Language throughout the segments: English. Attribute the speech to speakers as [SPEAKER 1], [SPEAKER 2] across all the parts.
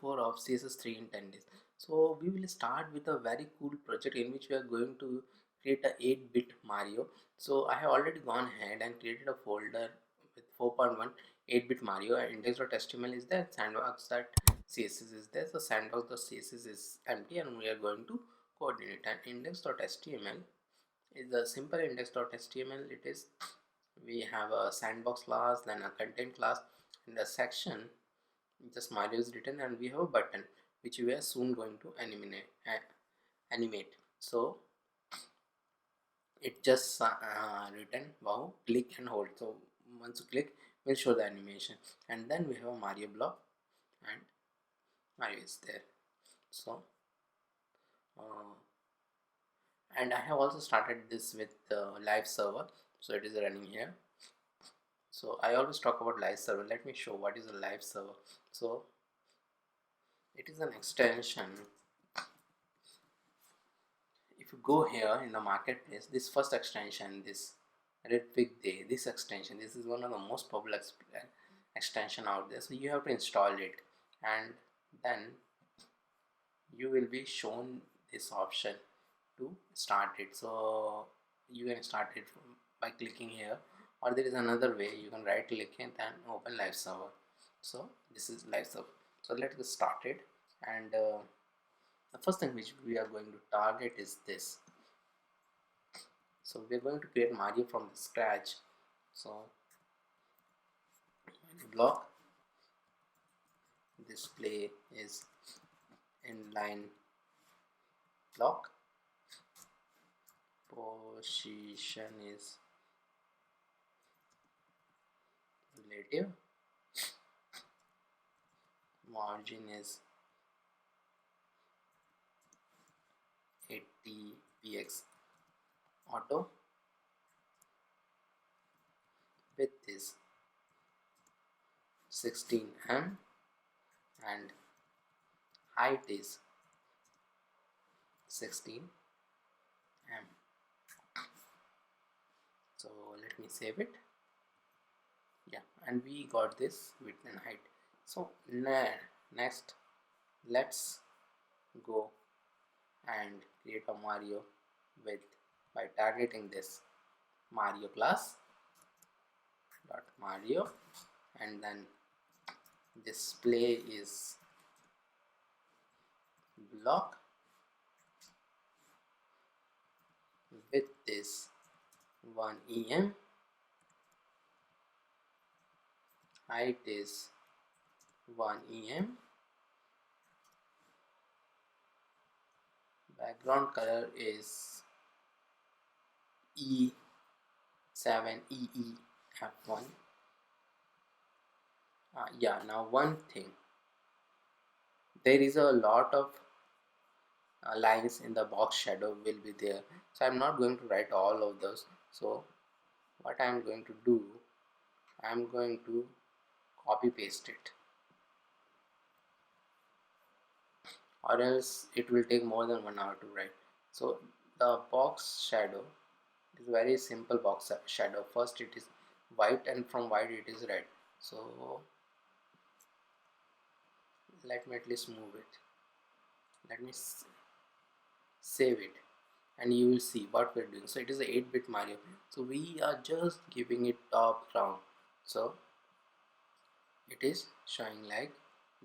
[SPEAKER 1] 4 of CSS3 in 10 days. So we will start with a very cool project in which we are going to create a 8-bit Mario. So I have already gone ahead and created a folder with 4.1 8-bit Mario, and index.html is there, sandbox.css is there. So sandbox.css is empty and we are going to coordinate, and index.html is a simple index.html. It is, we have a sandbox class, then a content class, in the section just Mario is written, and we have a button which we are soon going to animate. So it just written wow, click and hold. So once you click, we'll show the animation, and then we have a Mario block and Mario is there. So and I have also started this with live server, so it is running here. So I always talk about live server. Let me show what is a live server. So it is an extension. If you go here in the marketplace, this first extension, this Redpick Day, this extension, this is one of the most popular extension out there. So you have to install it, and then you will be shown this option to start it. So you can start it by clicking here, or there is another way. You can right click and then open live server. So this is live server. So let's get started, and the first thing which we are going to target is this. So we are going to create Mario from the scratch. So block display is inline block, position is relative, margin is 80 px auto, width is 16 m, and height is 16 m. So let me save it. Yeah, and we got this width and height. So next, let's go and create a Mario with by targeting this Mario class dot Mario, and then display is block, width is 1 em, height is 1 em, background color is E7EEF1. Yeah, now one thing, there is a lot of lines in the box shadow will be there, so I'm not going to write all of those. So what I'm going to do, I'm going to copy paste it, or else it will take more than 1 hour to write. So the box shadow is very simple. Box shadow, first it is white, and from white it is red. So let me at least move it. Let me save it, and you will see what we're doing. So it is a 8-bit Mario, so we are just giving it top round. So it is showing like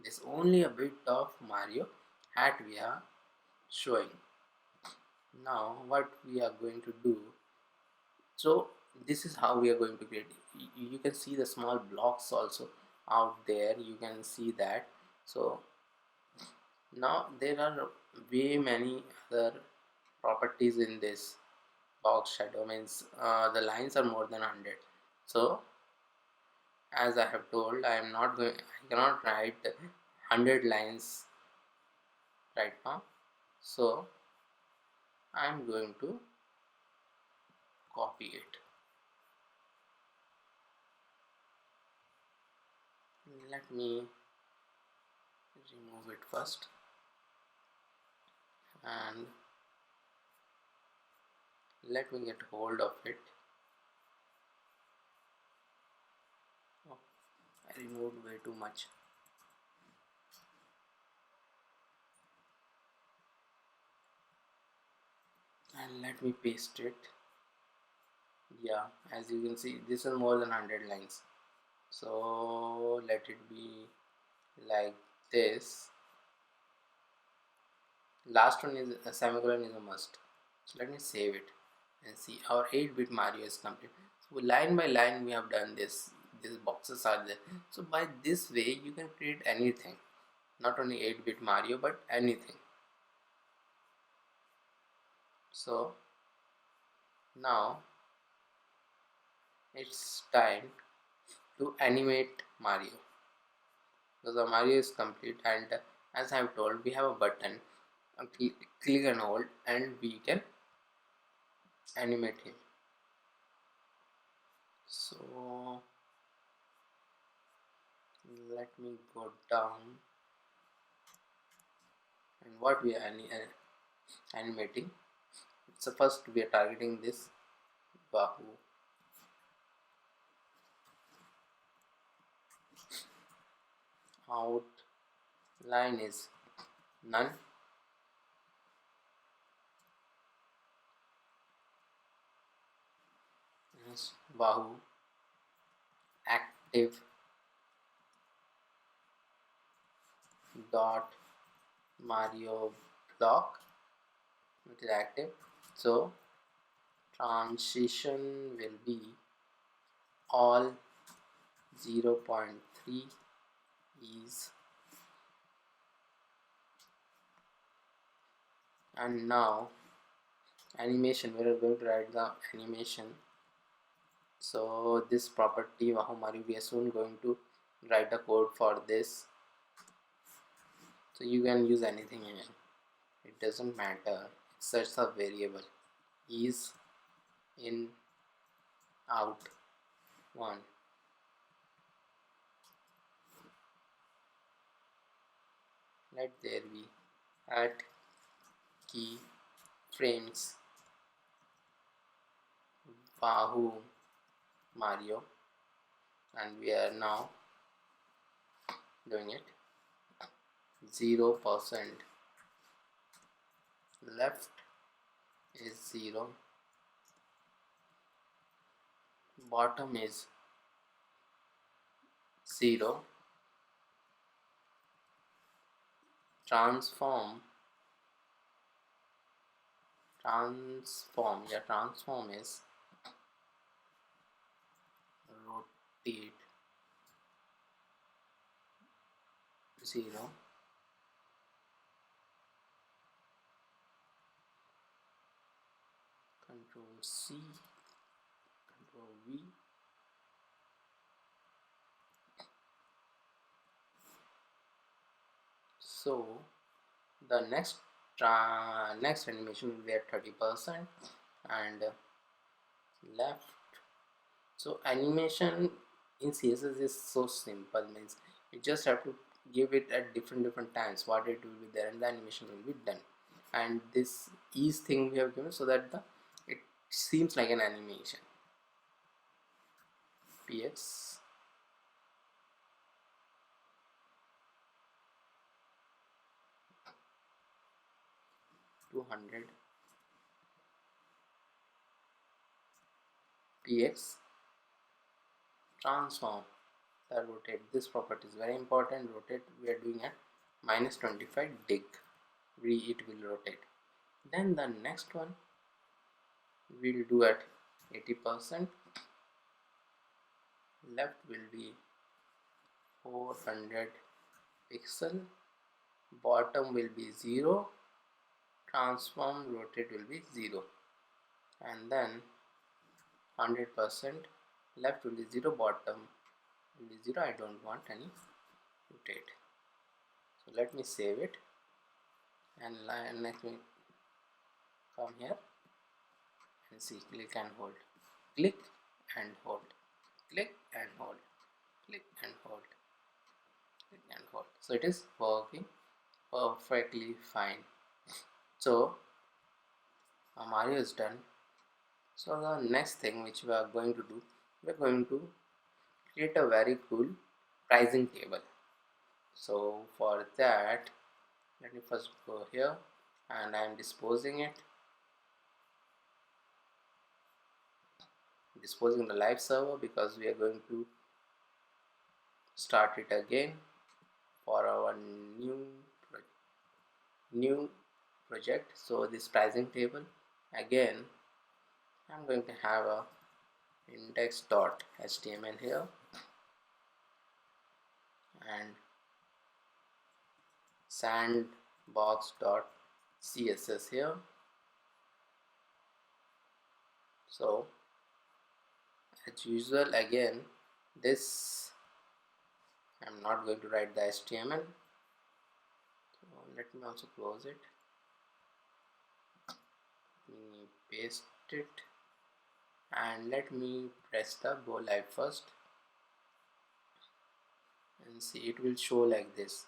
[SPEAKER 1] this, only a bit of Mario hat we are showing. Now what we are going to do, so this is how we are going to create. You can see the small blocks also out there, you can see that. So now there are way many other properties in this box shadow, means the lines are more than 100. So as I have told, I cannot write 100 lines right now, so I am going to copy it. Let me remove it first, and let me get hold of it. Oh, I removed way too much. let me paste it. Yeah, as you can see, this is more than 100 lines, so let it be like this. Last one is a semicolon is a must. So let me save it and see our 8-bit Mario is complete. So line by line we have done this. These boxes are there. So by this way you can create anything, not only 8-bit Mario but anything. So now it's time to animate Mario. So the Mario is complete, and as I have told, we have a button. Click and hold and we can animate him. So let me go down, and what we are animating. So first we are targeting this Bahu. Outline is none. Bahu active dot Mario block, it is active. So transition will be all 0.3 is, and now animation, we are going to write the animation. So this property Wahoo Mario, we are soon going to write a code for this. So you can use anything here, it doesn't matter. It's such a variable is in out one. Let there be at key frames Wahoo Mario, and we are now doing it. 0% left is 0, bottom is 0, transform is rotate 0, Control C, Control V. So the next animation will be at 30% and left. So animation in CSS is so simple, means you just have to give it at different times what it will be there, and the animation will be done. And this ease thing we have given so that it seems like an animation. Px 200 px transform the rotate. This property is very important. Rotate we are doing at -25 degree, it will rotate. Then the next one we'll do at 80%. Left will be 400 pixel, bottom will be 0, transform rotate will be 0, and then 100% left will be 0, bottom will be 0. I don't want any rotate, so let me save it, and let me come here and see, click and hold, click and hold, click and hold, click and hold, click and hold. So it is working perfectly fine. So Mario is done. So the next thing which we are going to do, we are going to create a very cool pricing table. So for that, let me first go here, and I am disposing it. disposing the live server because we are going to start it again for our new project. So this pricing table, again I'm going to have a index.html here and sandbox.css here. So as usual, again this I'm not going to write the HTML, so let me also close it. Let me paste it and let me press the go live first and see, it will show like this.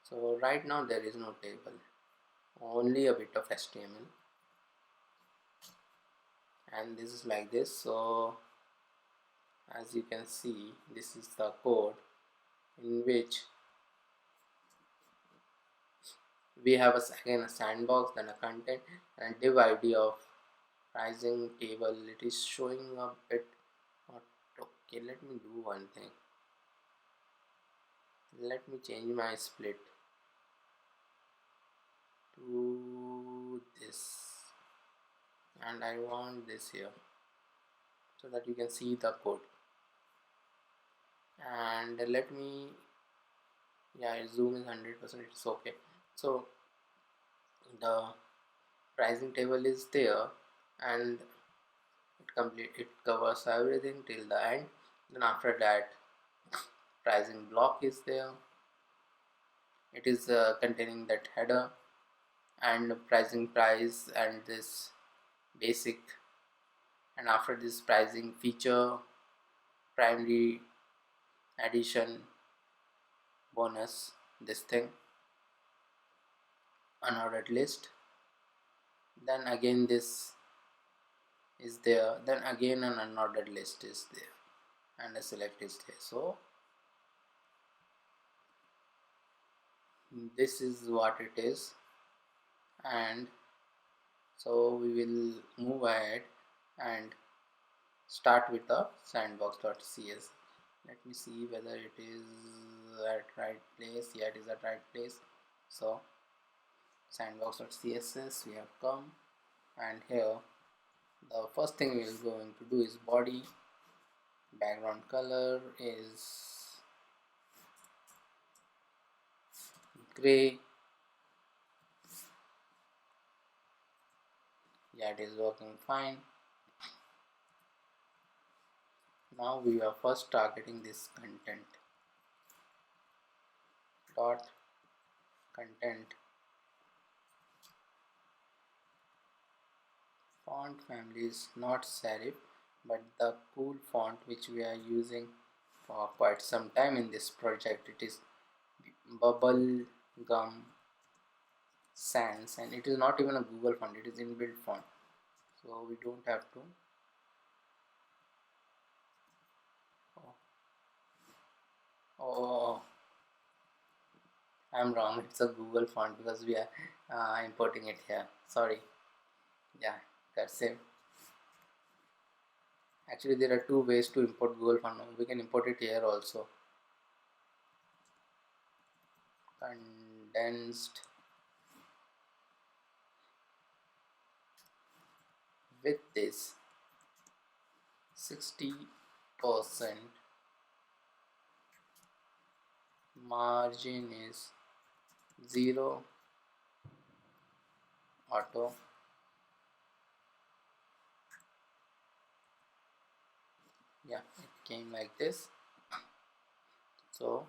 [SPEAKER 1] So right now there is no table, only a bit of HTML, and this is like this. So as you can see, this is the code in which we have again a sandbox, then a content and div ID of pricing table. It is showing a bit not okay. Let me do one thing. Let me change my split to this, and I want this here so that you can see the code. And let me, yeah, zoom is 100%, it's okay. So the pricing table is there and it covers everything till the end. Then after that pricing block is there. It is containing that header and pricing price and this basic, and after this pricing feature, primary, addition, bonus, this thing, unordered list, then again this is there, then again an unordered list is there, and a select is there. So this is what it is, and so we will move ahead and start with the sandbox.cs. Let me see whether it is at right place. Yeah, it is at right place. So sandbox.css, we have come, and here the first thing we are going to do is body. Background color is gray. Yeah, it is working fine. Now we are first targeting this content dot content. Font family is not serif, but the cool font which we are using for quite some time in this project, it is bubble gum sans, and it is not even a Google font, it is inbuilt font, so we don't have to. Oh, I'm wrong, it's a Google font because we are importing it here. Sorry. Yeah, that's it. Actually, there are two ways to import Google font. We can import it here also. Condensed with this 60% margin is 0 auto. Yeah, it came like this. So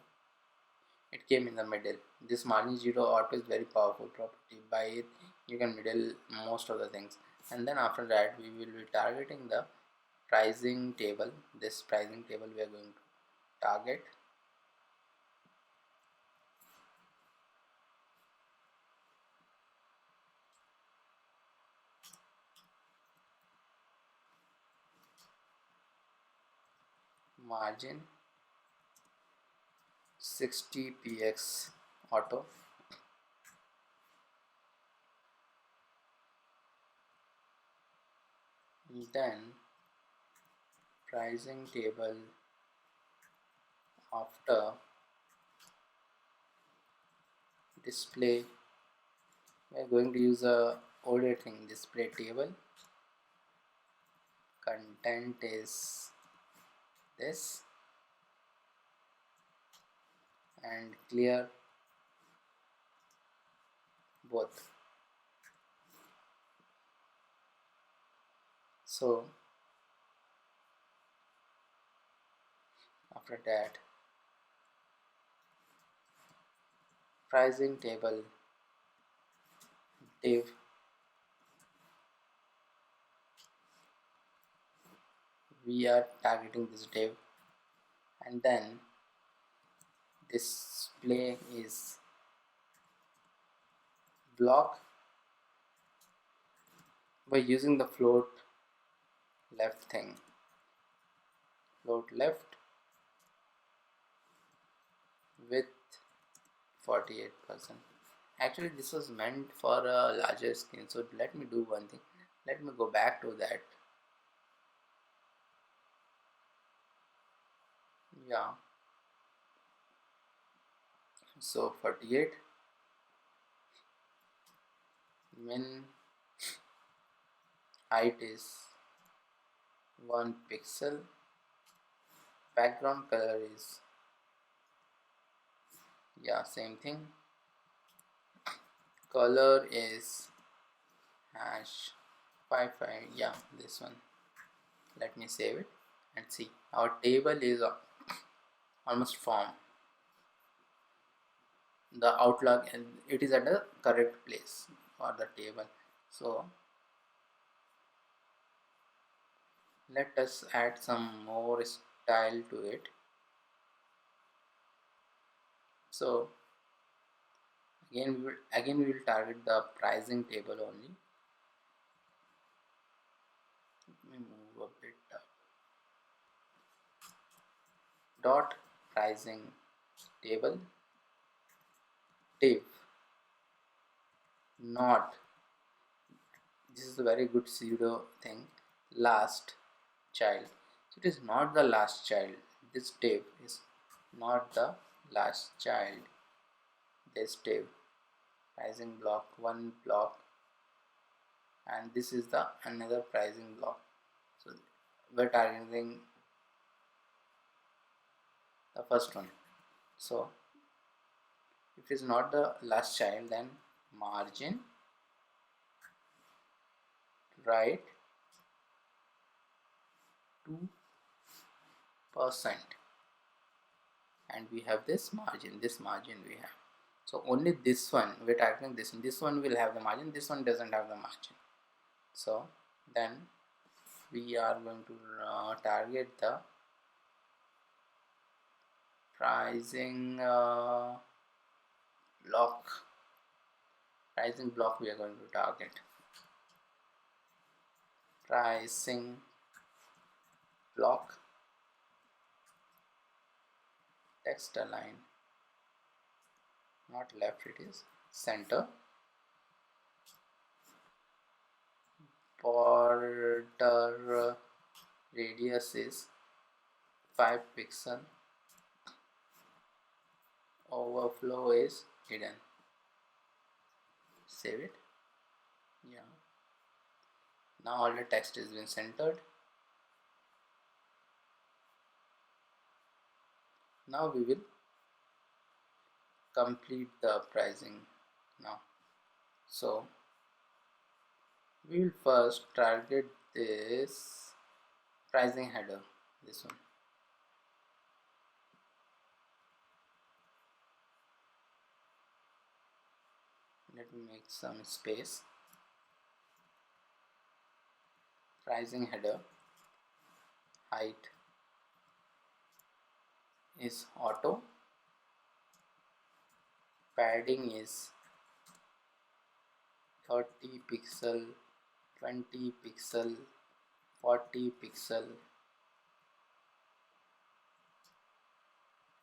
[SPEAKER 1] it came in the middle. This margin 0 auto is very powerful property. By it you can middle most of the things, and then after that we will be targeting the pricing table. This pricing table we are going to target. Margin 60px auto. Then pricing table after display. We are going to use a older thing, display table. Content is this, and clear both. So after that, pricing table div, we are targeting this div, and then display is block by using the float left thing. Float left with 48%. Actually this was meant for a larger screen, so let me do one thing. Let me go back to that. Yeah, so 48, min height is 1 pixel, background color is, yeah, same thing, color is hash 55, yeah, this one. Let me save it and see, our table is almost formed. The outlook, and it is at the correct place for the table. So let us add some more style to it. So again we will target the pricing table only. Let me move a bit up. Dot pricing table div, not, this is a very good pseudo thing, last child. So it is not the last child. This div is not the last child. This div pricing block, one block, and this is the another pricing block. So we're targeting the first one. So if it is not the last child, then margin right 2%, and we have this margin we have. So only this one we're targeting, this one will have the margin, this one doesn't have the margin. So then we are going to target the pricing block. Pricing block we are going to target. Pricing block, text align, not left, it is center, border radius is 5 pixel, overflow is hidden. Save it. Yeah, now all the text has been centered. Now we will complete the pricing now. So we will first target this pricing header, this one. Let me make some space. Pricing header, height is auto, padding is 30 pixel, 20 pixel, 40 pixel,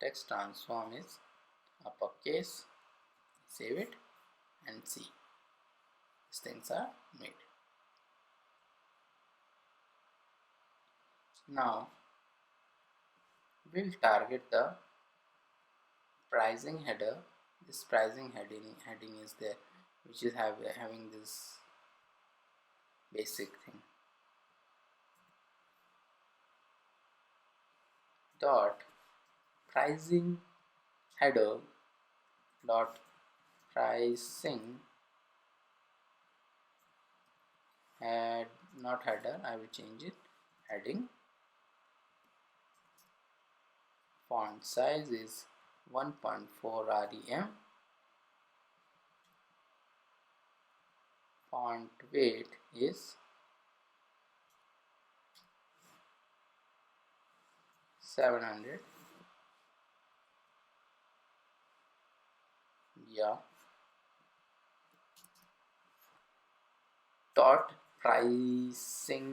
[SPEAKER 1] text transform is uppercase. Save it and see, these things are made. Now we'll target the pricing header. This pricing heading is there, which is having this basic thing. Dot pricing header dot pricing head, not header, I will change it, heading. Font size is 1.4 rem. Font weight is 700. Yeah. Dot pricing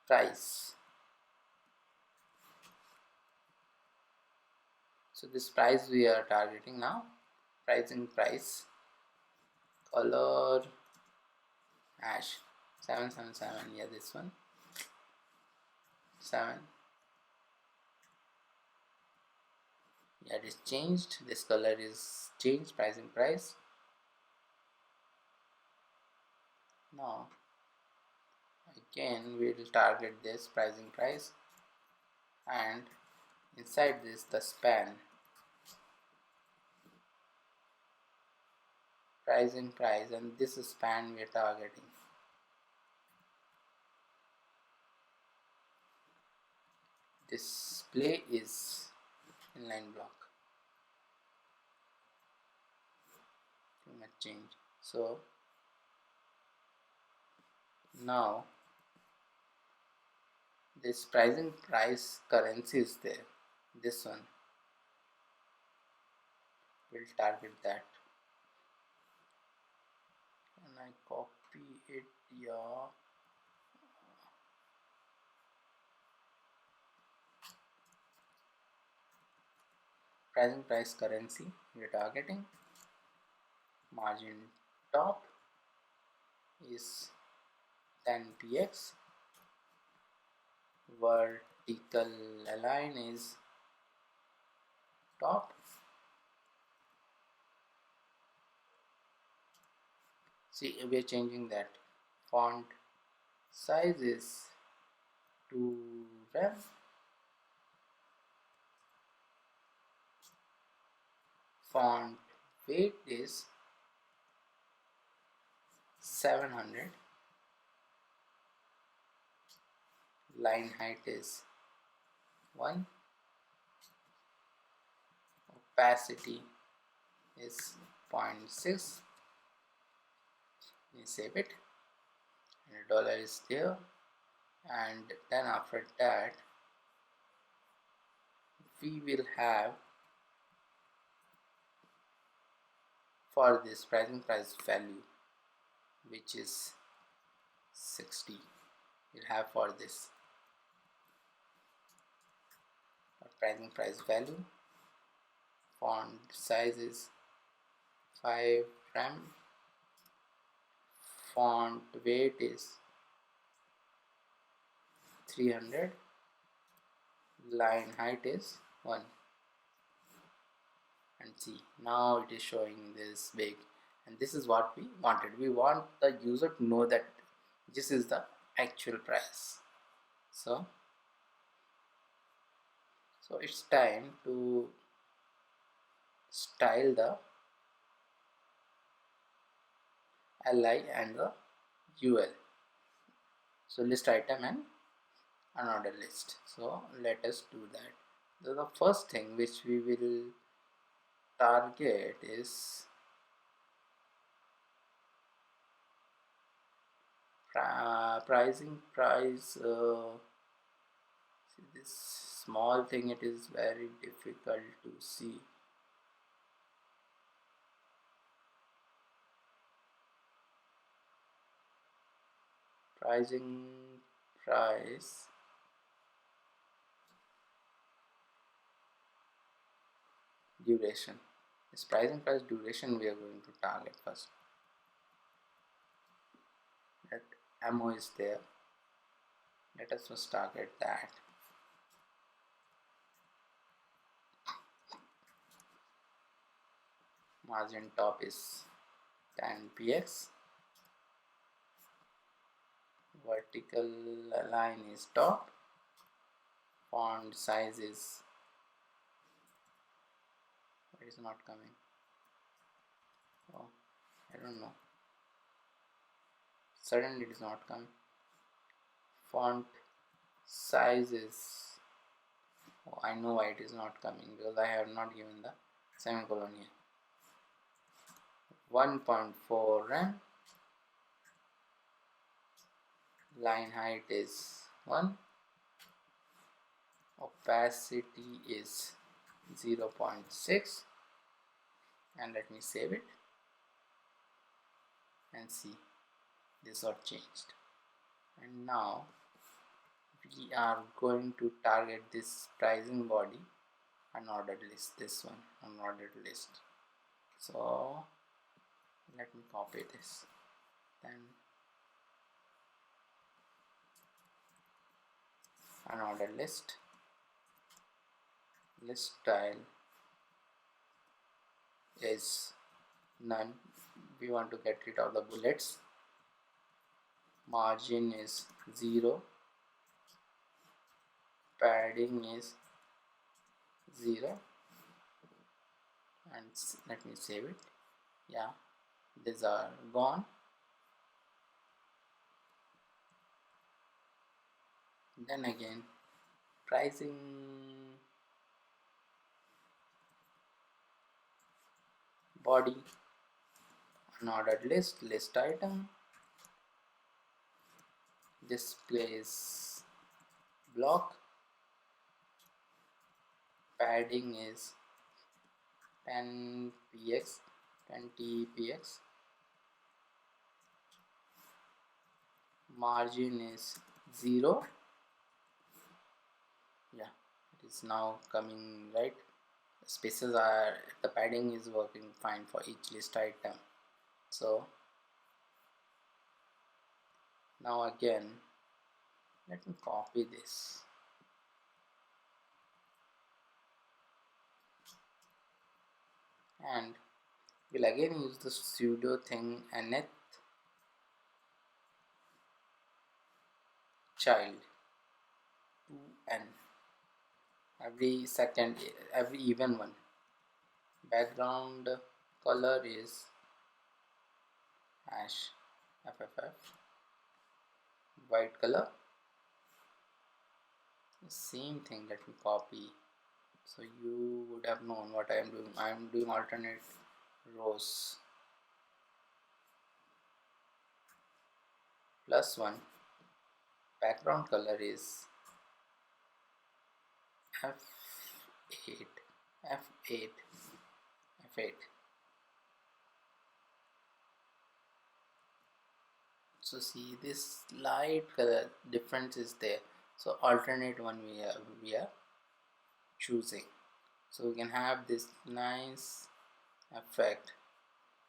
[SPEAKER 1] price. So this price we are targeting now. Pricing price. Color hash 777. Yeah, this one. 7. Yeah, it is changed. This color is changed. Pricing price. Now again we will target this pricing price, and inside this the span pricing price, and this span we are targeting. Display is inline block. Too much change. So now this pricing price currency is there. This one will target that, and I copy it. Yeah, pricing price currency we are targeting. Margin top is 10 px. Vertical align is top. See, we are changing that. Font size is 2 rem. Font weight is 700. Line height is 1. Opacity is 0.6. We save it, and the dollar is there, and then after that we will have, for this pricing price value, which is 60, we'll have for this pricing price value. Font size is 5 rem. Font weight is 300. Line height is 1. And see, now it is showing this big, and this is what we wanted. We want the user to know that this is the actual price. So it's time to style the li and the ul. So list item and another list. So let us do that. So the first thing which we will target is pricing price. See, this small thing, it is very difficult to see. Pricing price duration. This pricing price duration we are going to target first. That ammo is there. Let us first target that. Margin top is 10 px, vertical line is top, font size is, it is not coming, oh I don't know, suddenly it is not coming. Font size is, oh, I know why it is not coming, because I have not given the semicolon here. 1.4 and line height is 1, opacity is 0.6, and let me save it and see, this got changed. And now we are going to target this pricing body unordered list, this one unordered list. So let me copy this, then unordered list, list style is none, we want to get rid of the bullets, margin is 0, padding is 0, and let me save it. Yeah, these are gone. Then again, pricing body, unordered list, list item, displays block, padding is 10 px, 20 px, margin is 0. Yeah, it is now coming right. Spaces are, the padding is working fine for each list item. So now again, let me copy this, and we'll again use the pseudo thing nth child 2n, every second, every even one. Background color is hash fff, white color, same thing. Let me copy, so you would have known what I am doing. I am doing alternate rows, +1, background color is f8, f8, f8. So see, this light color difference is there, so alternate one we are choosing, so we can have this nice effect.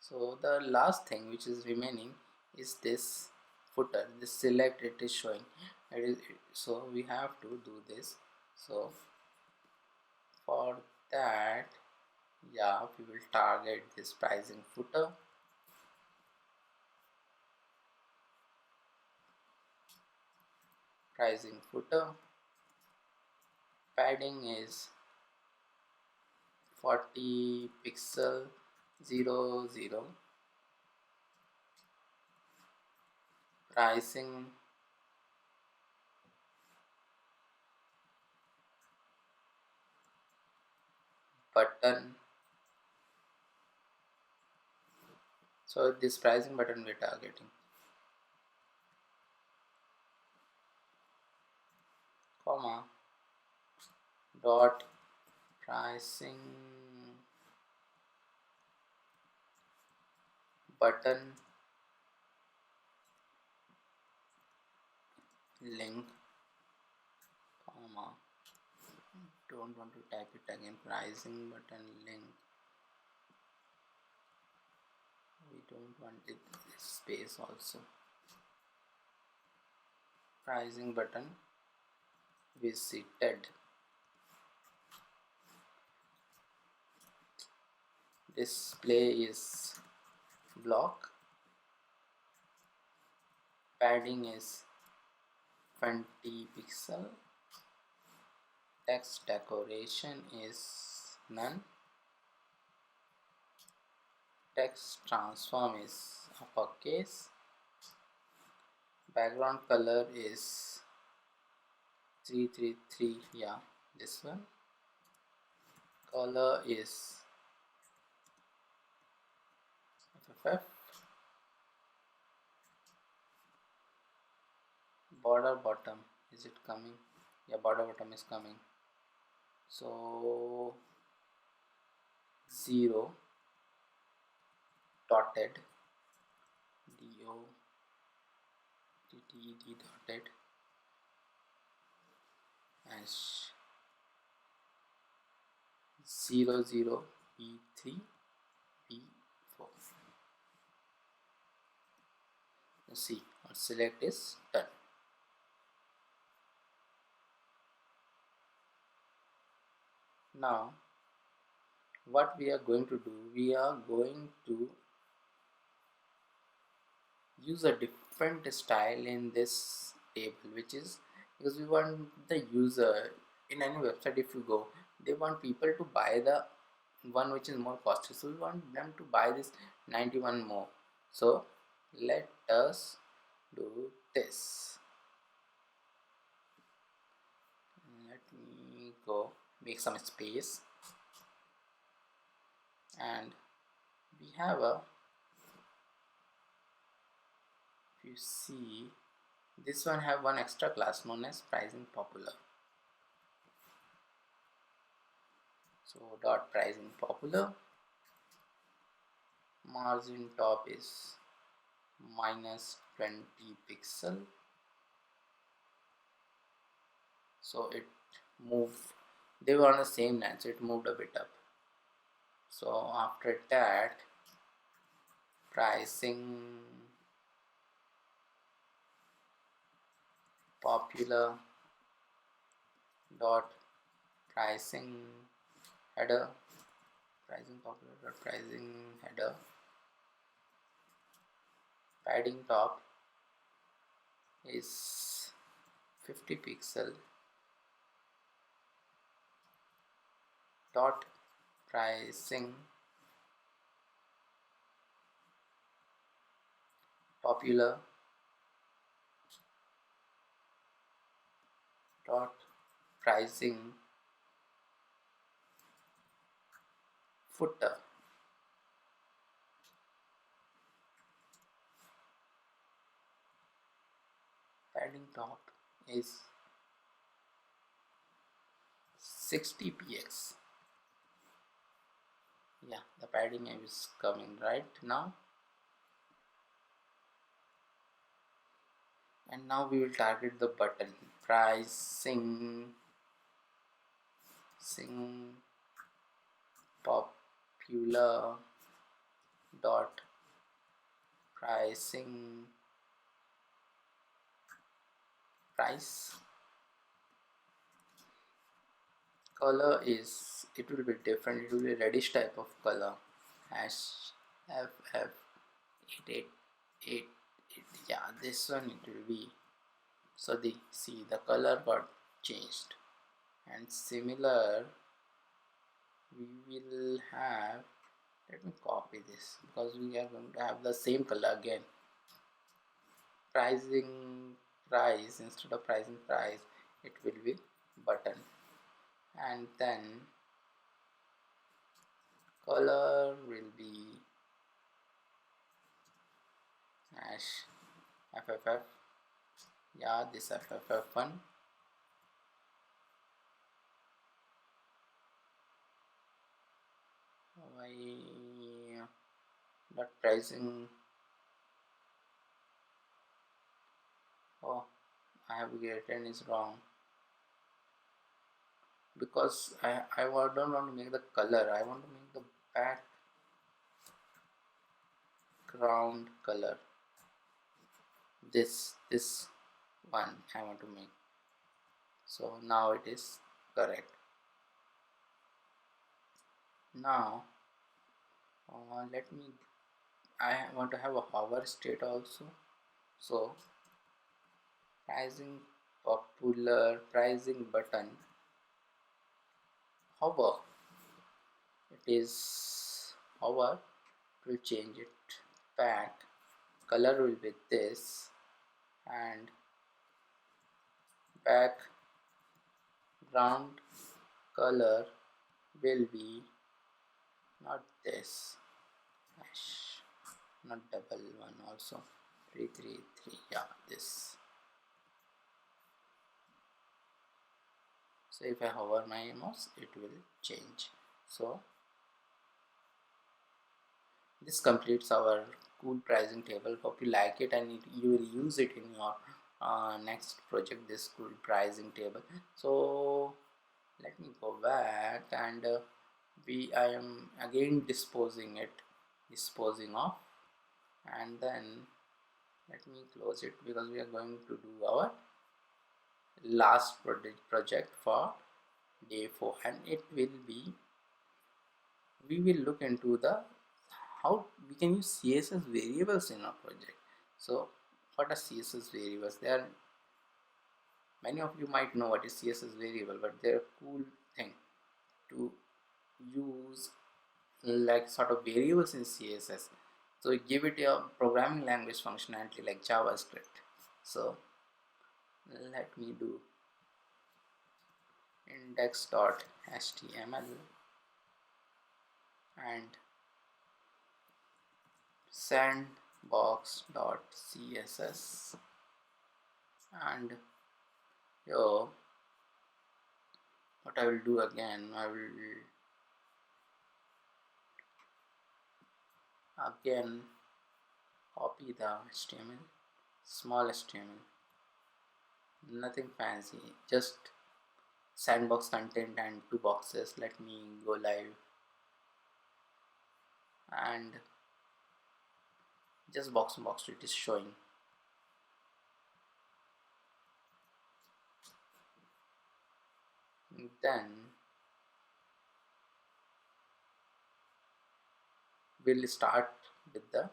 [SPEAKER 1] So the last thing which is remaining is this footer, this select, it is showing, it is, so we have to do this. So for that, yeah, we will target this pricing footer, padding is 40 pixel 00, pricing button, so this pricing button we are targeting, comma, dot pricing button link, comma, don't want to type it again, pricing button link, we don't want it space also, pricing button visited. Display is block, padding is 20 pixel, text decoration is none, text transform is uppercase, background color is 333, yeah, this one, color is FFF, border bottom, is it coming? Yeah, border bottom is coming. So 0 dotted, DOTTED dotted, and 00 B3 B4. Let's see, our select is done. Now what we are going to do, we are going to use a different style in this table, which is because we want the user in any website, if you go, they want people to buy the one which is more costly, so we want them to buy this 91 more. So let us do this. Let me go make some space, and we have a, if you see, this one have one extra class known as pricing popular. So dot pricing popular, margin top is minus 20 pixel, so it moved, they were on the same line, so it moved a bit up. So after that, pricing popular dot pricing header, pricing popular dot pricing header, padding top is 50 pixel dot pricing popular dot pricing footer. Padding top is 60 px. Yeah, the padding is coming right now. And now we will target the button pricing popular dot pricing price. Color is, it will be different, it will be reddish type of color, hash FF8888, yeah, this one it will be. So the see, the color got changed, and similar we will have, let me copy this because we are going to have the same color again. Pricing price, instead of pricing price, it will be button, and then color will be hash FFF, yeah, this FFF1, why not pricing, oh, I have written is wrong, because I don't want to make the color, I want to make the background color, this 1 I want to make. So now it is correct. Now let me, I want to have a hover state also. So pricing popular pricing button hover, it is hover, it will change it back, color will be this, and background color will be not this, not double one, also 333, yeah, this. So if I hover my mouse, it will change. So this completes our cool pricing table. Hope you like it and you will use it in your next project, this cool pricing table. So let me go back, and I am again disposing off, and then let me close it, because we are going to do our last project for day 4, and it will be, we will look into the how we can use CSS variables in our project. So what are CSS variables? There are many of you might know what is CSS variable, but they're a cool thing to use, like sort of variables in CSS. So give it a programming language functionality like JavaScript. So let me do index.html and sandbox.css, and here what I will do again, I will again copy the HTML, small HTML, nothing fancy, just sandbox content and 2 boxes. Let me go live and just box it is showing. Then we'll start with the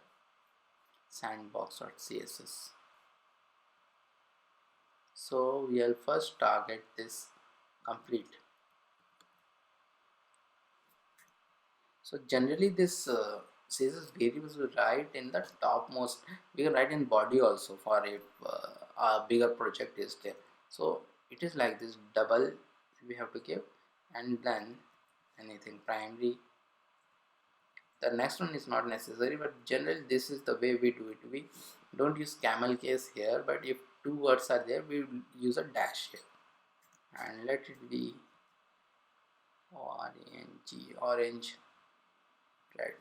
[SPEAKER 1] sandbox.css. So we'll first target this complete. So generally this CSS variables will write in the topmost, we can write in body also for if a bigger project is there. So it is like this, double we have to give, and then anything primary. The next one is not necessary, but generally this is the way we do it. We don't use camel case here, but if 2 words are there, we will use a dash here, and let it be orange, red.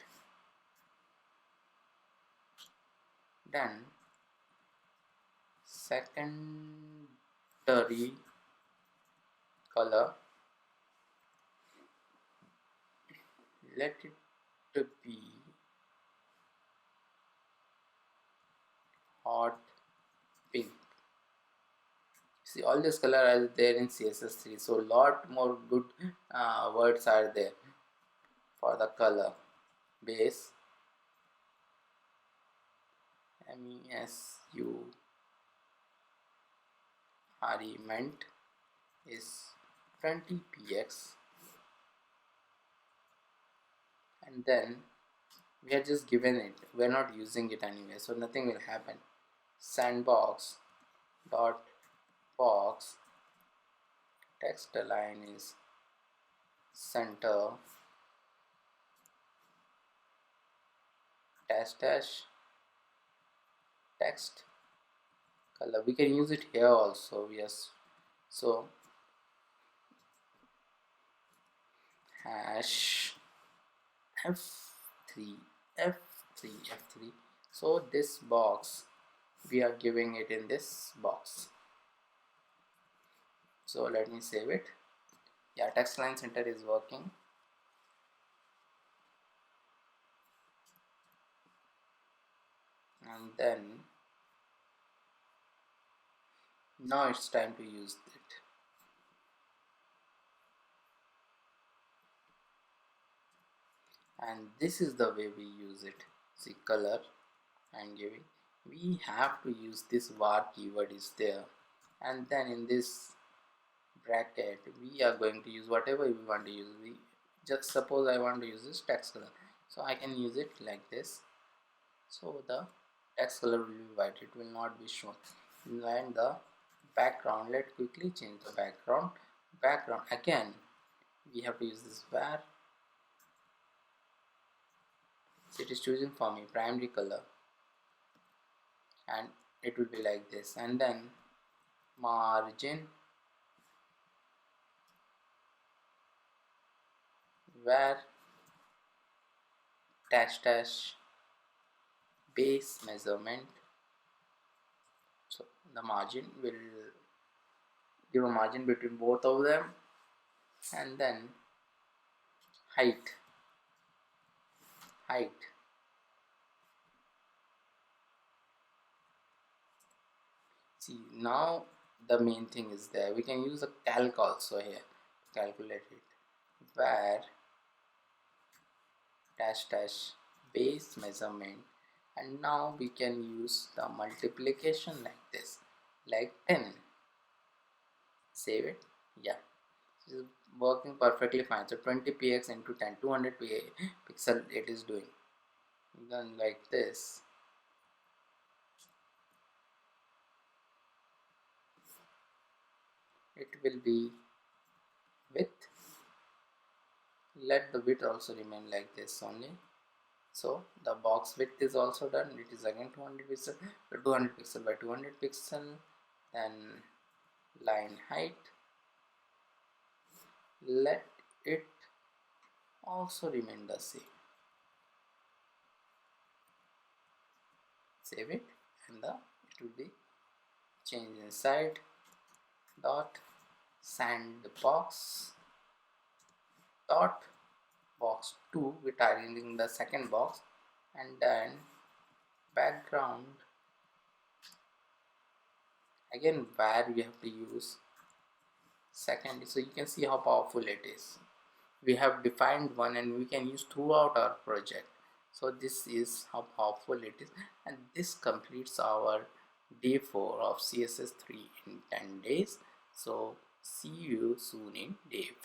[SPEAKER 1] Then secondary color, let it be hot pink. See, all this color are there in CSS3, so lot more good words are there for the color. Base meant is 20px, and then we are just given it, we are not using it anyway, so nothing will happen. Sandbox dot box, text align is center, dash text color, we can use it here also, yes. So hash f3, so this box we are giving it in this box. So let me save it. Yeah, text line center is working. And then Now it's time to use it. And this is the way we use it. See, color and giving, we have to use this var keyword is there, and then in this bracket we are going to use whatever we want to use. We just suppose I want to use this text color, so I can use it like this. So the text color will be white, it will not be shown. And the background, let's quickly change the background again. We have to use this var. So it is choosing for me primary color, and it will be like this. And then margin var dash dash base measurement. So the margin will give a margin between both of them, and then height. See, now the main thing is there. We can use a calc also here to calculate it. Var dash dash base measurement, and now we can use the multiplication like this, like 10. Save it. Yeah, this is working perfectly fine. So 20px into 10, 200 pixel it is doing. Then like this, it will be width. Let the width also remain like this only. So the box width is also done. It is again 200 pixel, 200 pixel by 200 pixel. Then line height, let it also remain the same. Save it, and it will be changed inside dot sandbox dot box 2, we are targeting the second box, and then background again where we have to use second. So you can see how powerful it is. We have defined one and we can use throughout our project. So this is how powerful it is, and this completes our day 4 of CSS3 in 10 days. So see you soon in day 5.